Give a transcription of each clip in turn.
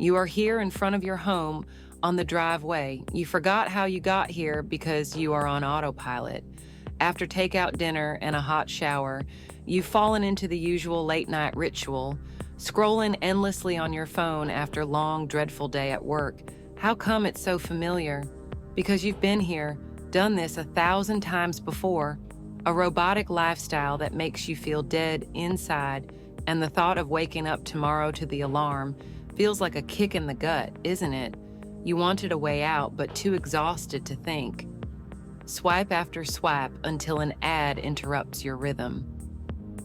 You are here in front of your home on the driveway. You forgot how you got here because you are on autopilot. After takeout dinner and a hot shower, you've fallen into the usual late-night ritual, scrolling endlessly on your phone after a long, dreadful day at work. How come it's so familiar? Because you've been here, done this 1,000 times before. A robotic lifestyle that makes you feel dead inside, and the thought of waking up tomorrow to the alarm feels like a kick in the gut, isn't it? You wanted a way out, but too exhausted to think. Swipe after swipe until an ad interrupts your rhythm.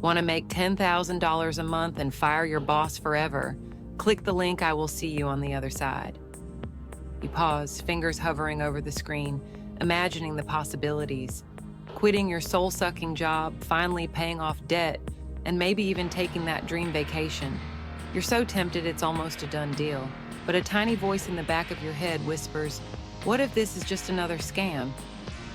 Want to make $10,000 a month and fire your boss forever? Click the link, I will see you on the other side. You pause, fingers hovering over the screen, imagining the possibilities. Quitting your soul-sucking job, finally paying off debt, and maybe even taking that dream vacation. You're so tempted it's almost a done deal, but a tiny voice in the back of your head whispers, what if this is just another scam?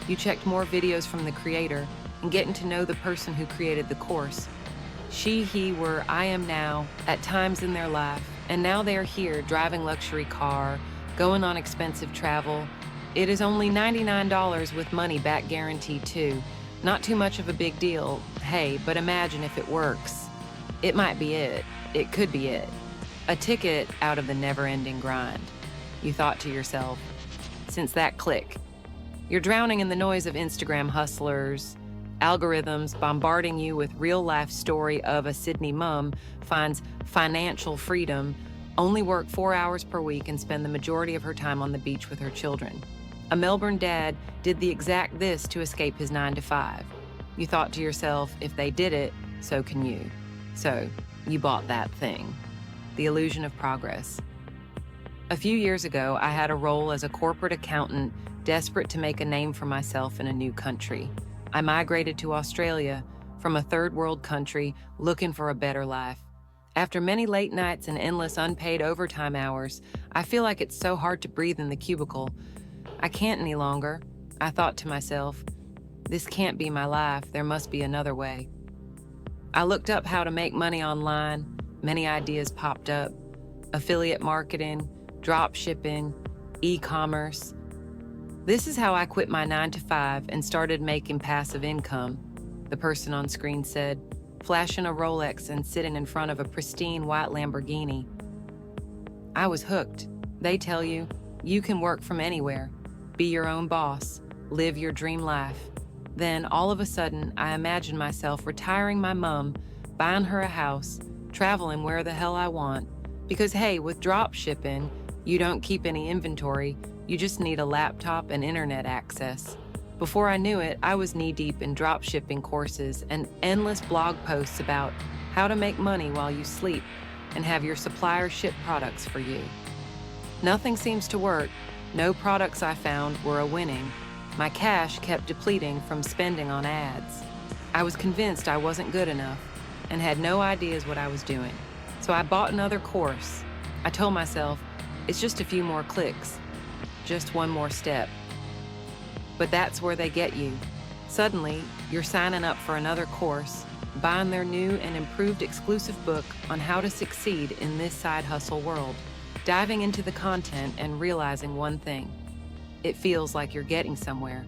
You checked more videos from the creator and getting to know the person who created the course. She, he were, I am now, at times in their life, and now they are here driving luxury car, going on expensive travel. It is only $99 with money back guaranteed too. Not too much of a big deal, hey, but imagine if it works. It might be it. It could be it. A ticket out of the never-ending grind. You thought to yourself, since that click. You're drowning in the noise of Instagram hustlers, algorithms bombarding you with real-life story of a Sydney mom finds financial freedom, only work 4 hours per week and spend the majority of her time on the beach with her children. A Melbourne dad did the exact this to escape his 9-to-5. You thought to yourself, if they did it, so can you. So, you bought that thing. The illusion of progress. A few years ago, I had a role as a corporate accountant, desperate to make a name for myself in a new country. I migrated to Australia from a third world country, looking for a better life. After many late nights and endless unpaid overtime hours, I feel like it's so hard to breathe in the cubicle. I can't any longer. I thought to myself, this can't be my life, there must be another way. I looked up how to make money online. Many ideas popped up. Affiliate marketing, drop shipping, e-commerce. This is how I quit my 9-to-5 and started making passive income, the person on screen said, flashing a Rolex and sitting in front of a pristine white Lamborghini. I was hooked. They tell you, you can work from anywhere, be your own boss, live your dream life. Then, all of a sudden, I imagined myself retiring my mom, buying her a house, traveling where the hell I want. Because hey, with drop shipping, you don't keep any inventory, you just need a laptop and internet access. Before I knew it, I was knee-deep in drop shipping courses and endless blog posts about how to make money while you sleep and have your supplier ship products for you. Nothing seems to work. No products I found were a winning. My cash kept depleting from spending on ads. I was convinced I wasn't good enough and had no ideas what I was doing. So I bought another course. I told myself, it's just a few more clicks, just one more step. But that's where they get you. Suddenly, you're signing up for another course, buying their new and improved exclusive book on how to succeed in this side hustle world, diving into the content and realizing one thing. It feels like you're getting somewhere,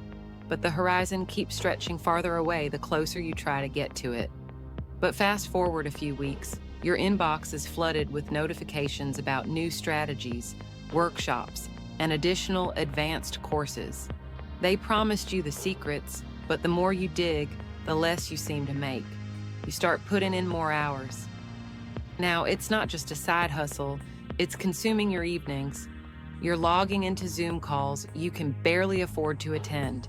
but the horizon keeps stretching farther away the closer you try to get to it. But fast forward a few weeks, your inbox is flooded with notifications about new strategies, workshops, and additional advanced courses. They promised you the secrets, but the more you dig, the less you seem to make. You start putting in more hours. Now, it's not just a side hustle, it's consuming your evenings. You're logging into Zoom calls you can barely afford to attend,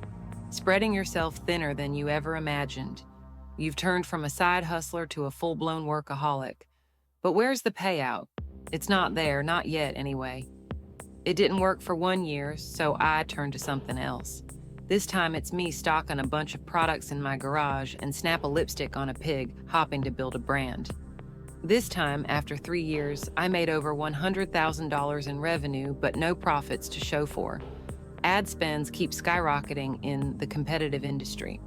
spreading yourself thinner than you ever imagined. You've turned from a side hustler to a full-blown workaholic. But where's the payout? It's not there, not yet anyway. It didn't work for 1 year, so I turned to something else. This time it's me stocking a bunch of products in my garage and snap a lipstick on a pig, hopping to build a brand. This time, after 3 years, I made over $100,000 in revenue, but no profits to show for. Ad spends keep skyrocketing in the competitive industry.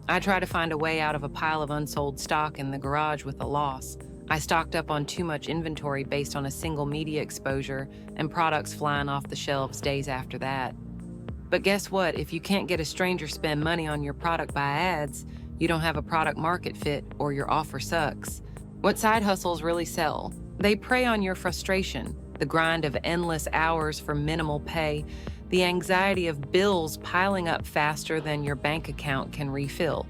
I try to find a way out of a pile of unsold stock in the garage with a loss. I stocked up on too much inventory based on a single media exposure and products flying off the shelves days after that. But guess what? If you can't get a stranger spend money on your product by ads, you don't have a product market fit or your offer sucks. What side hustles really sell? They prey on your frustration, the grind of endless hours for minimal pay, the anxiety of bills piling up faster than your bank account can refill.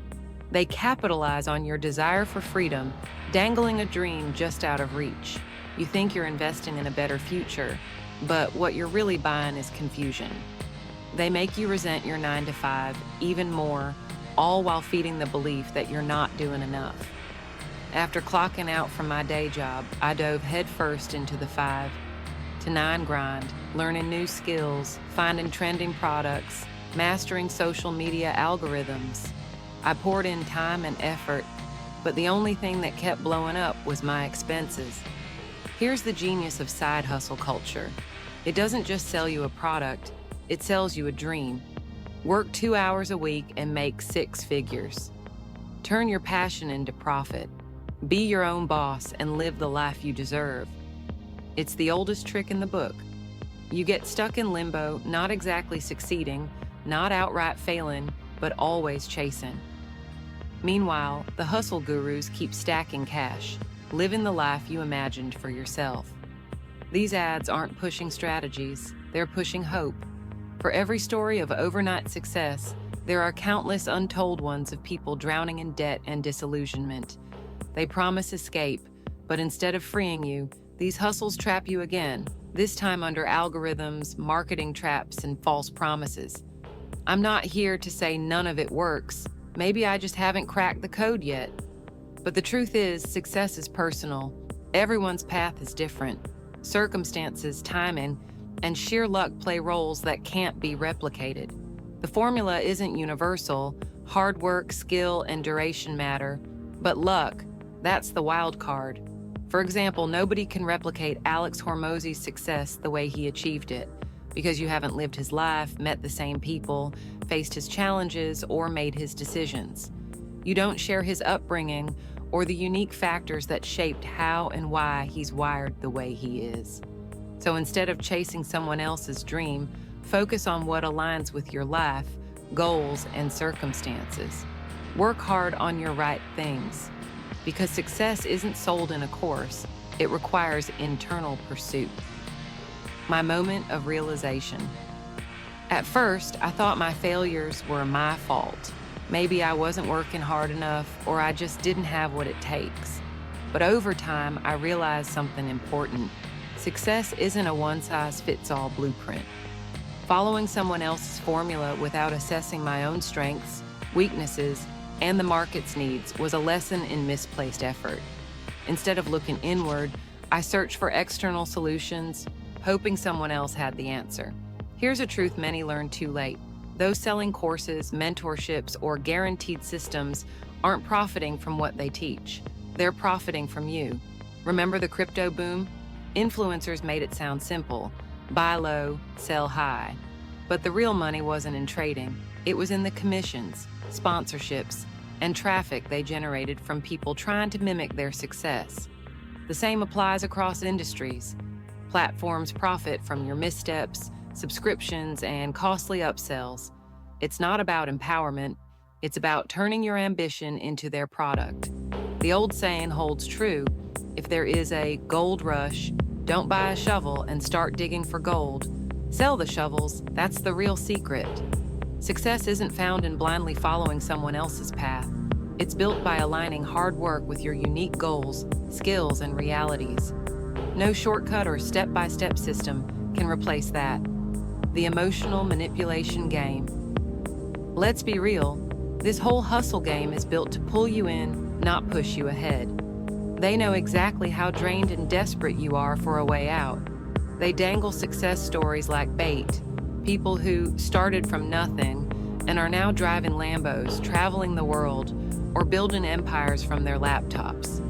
They capitalize on your desire for freedom, dangling a dream just out of reach. You think you're investing in a better future, but what you're really buying is confusion. They make you resent your 9 to 5 even more, all while feeding the belief that you're not doing enough. After clocking out from my day job, I dove headfirst into the 5 to 9 grind, learning new skills, finding trending products, mastering social media algorithms. I poured in time and effort, but the only thing that kept blowing up was my expenses. Here's the genius of side hustle culture. It doesn't just sell you a product, it sells you a dream. Work 2 hours a week and make 6 figures. Turn your passion into profit. Be your own boss and live the life you deserve. It's the oldest trick in the book. You get stuck in limbo, not exactly succeeding, not outright failing, but always chasing. Meanwhile, the hustle gurus keep stacking cash, living the life you imagined for yourself. These ads aren't pushing strategies, they're pushing hope. For every story of overnight success, there are countless untold ones of people drowning in debt and disillusionment. They promise escape, but instead of freeing you, these hustles trap you again, this time under algorithms, marketing traps, and false promises. I'm not here to say none of it works. Maybe I just haven't cracked the code yet. But the truth is, success is personal. Everyone's path is different. Circumstances, timing, and sheer luck play roles that can't be replicated. The formula isn't universal. Hard work, skill, and duration matter. But luck, that's the wild card. For example, nobody can replicate Alex Hormozi's success the way he achieved it, because you haven't lived his life, met the same people, faced his challenges, or made his decisions. You don't share his upbringing or the unique factors that shaped how and why he's wired the way he is. So instead of chasing someone else's dream, focus on what aligns with your life, goals, and circumstances. Work hard on your right things, because success isn't sold in a course, it requires internal pursuit. My moment of realization. At first, I thought my failures were my fault. Maybe I wasn't working hard enough, or I just didn't have what it takes. But over time, I realized something important. Success isn't a one-size-fits-all blueprint. Following someone else's formula without assessing my own strengths, weaknesses, and the market's needs was a lesson in misplaced effort. Instead of looking inward, I searched for external solutions, hoping someone else had the answer. Here's a truth many learn too late. Those selling courses, mentorships, or guaranteed systems aren't profiting from what they teach. They're profiting from you. Remember the crypto boom? Influencers made it sound simple. Buy low, sell high. But the real money wasn't in trading. It was in the commissions, sponsorships, and traffic they generated from people trying to mimic their success. The same applies across industries. Platforms profit from your missteps, subscriptions, and costly upsells. It's not about empowerment, it's about turning your ambition into their product. The old saying holds true: if there is a gold rush, don't buy a shovel and start digging for gold. Sell the shovels, that's the real secret. Success isn't found in blindly following someone else's path. It's built by aligning hard work with your unique goals, skills, and realities. No shortcut or step-by-step system can replace that. The emotional manipulation game. Let's be real, this whole hustle game is built to pull you in, not push you ahead. They know exactly how drained and desperate you are for a way out. They dangle success stories like bait. People who started from nothing and are now driving Lambos, traveling the world, or building empires from their laptops.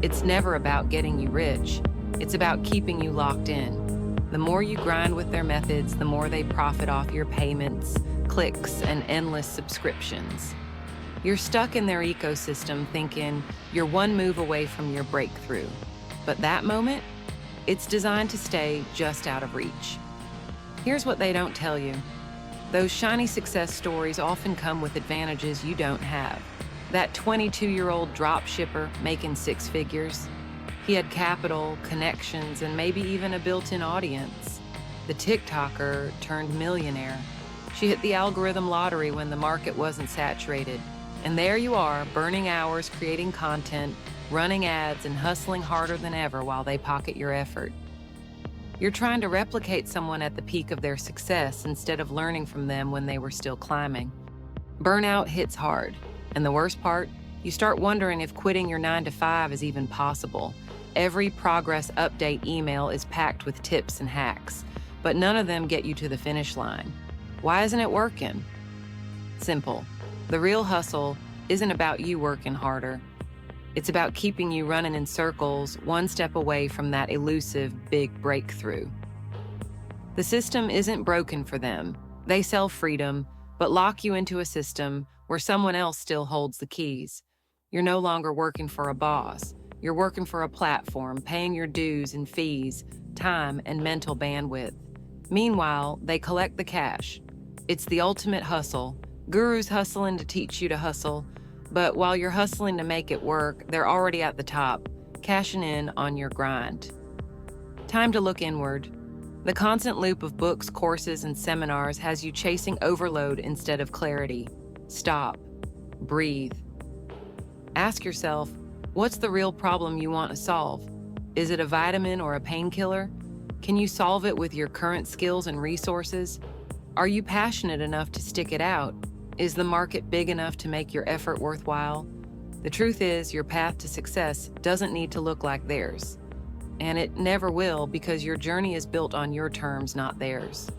It's never about getting you rich. It's about keeping you locked in. The more you grind with their methods, the more they profit off your payments, clicks, and endless subscriptions. You're stuck in their ecosystem thinking you're one move away from your breakthrough. But that moment, it's designed to stay just out of reach. Here's what they don't tell you. Those shiny success stories often come with advantages you don't have. That 22-year-old drop shipper making six figures. He had capital, connections, and maybe even a built-in audience. The TikToker turned millionaire. She hit the algorithm lottery when the market wasn't saturated. And there you are, burning hours creating content, running ads, and hustling harder than ever while they pocket your effort. You're trying to replicate someone at the peak of their success instead of learning from them when they were still climbing. Burnout hits hard. And the worst part, you start wondering if quitting your 9-to-5 is even possible. Every progress update email is packed with tips and hacks, but none of them get you to the finish line. Why isn't it working? Simple. The real hustle isn't about you working harder. It's about keeping you running in circles, one step away from that elusive big breakthrough. The system isn't broken for them. They sell freedom, but lock you into a system where someone else still holds the keys. You're no longer working for a boss. You're working for a platform, paying your dues and fees, time and mental bandwidth. Meanwhile, they collect the cash. It's the ultimate hustle. Gurus hustling to teach you to hustle, but while you're hustling to make it work, they're already at the top, cashing in on your grind. Time to look inward. The constant loop of books, courses, and seminars has you chasing overload instead of clarity. Stop. Breathe. Ask yourself, what's the real problem you want to solve? Is it a vitamin or a painkiller? Can you solve it with your current skills and resources? Are you passionate enough to stick it out? Is the market big enough to make your effort worthwhile? The truth is, your path to success doesn't need to look like theirs. And it never will, because your journey is built on your terms, not theirs.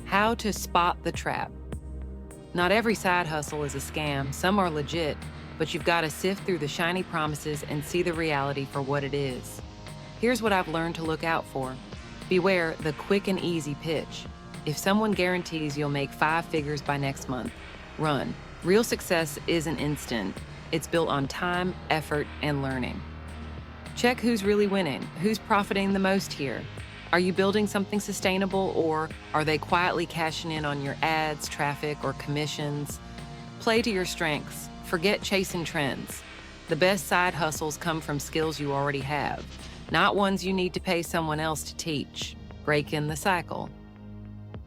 How to spot the trap. Not every side hustle is a scam. Some are legit, but you've got to sift through the shiny promises and see the reality for what it is. Here's what I've learned to look out for. Beware the quick and easy pitch. If someone guarantees you'll make 5 figures by next month, run. Real success isn't instant. It's built on time, effort, and learning. Check who's really winning, who's profiting the most here. Are you building something sustainable, or are they quietly cashing in on your ads, traffic, or commissions? Play to your strengths. Forget chasing trends. The best side hustles come from skills you already have, not ones you need to pay someone else to teach. Break in the cycle.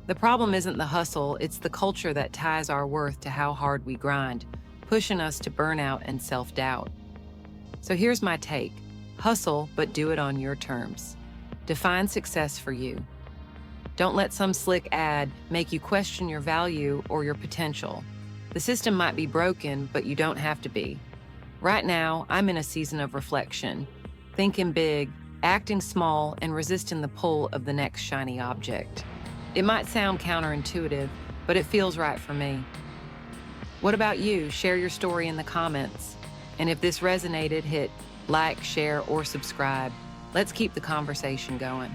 The problem isn't the hustle, it's the culture that ties our worth to how hard we grind, pushing us to burnout and self-doubt. So here's my take. Hustle, but do it on your terms. Define success for you. Don't let some slick ad make you question your value or your potential. The system might be broken, but you don't have to be. Right now, I'm in a season of reflection, thinking big, acting small, and resisting the pull of the next shiny object. It might sound counterintuitive, but it feels right for me. What about you? Share your story in the comments. And if this resonated, hit like, share, or subscribe. Let's keep the conversation going.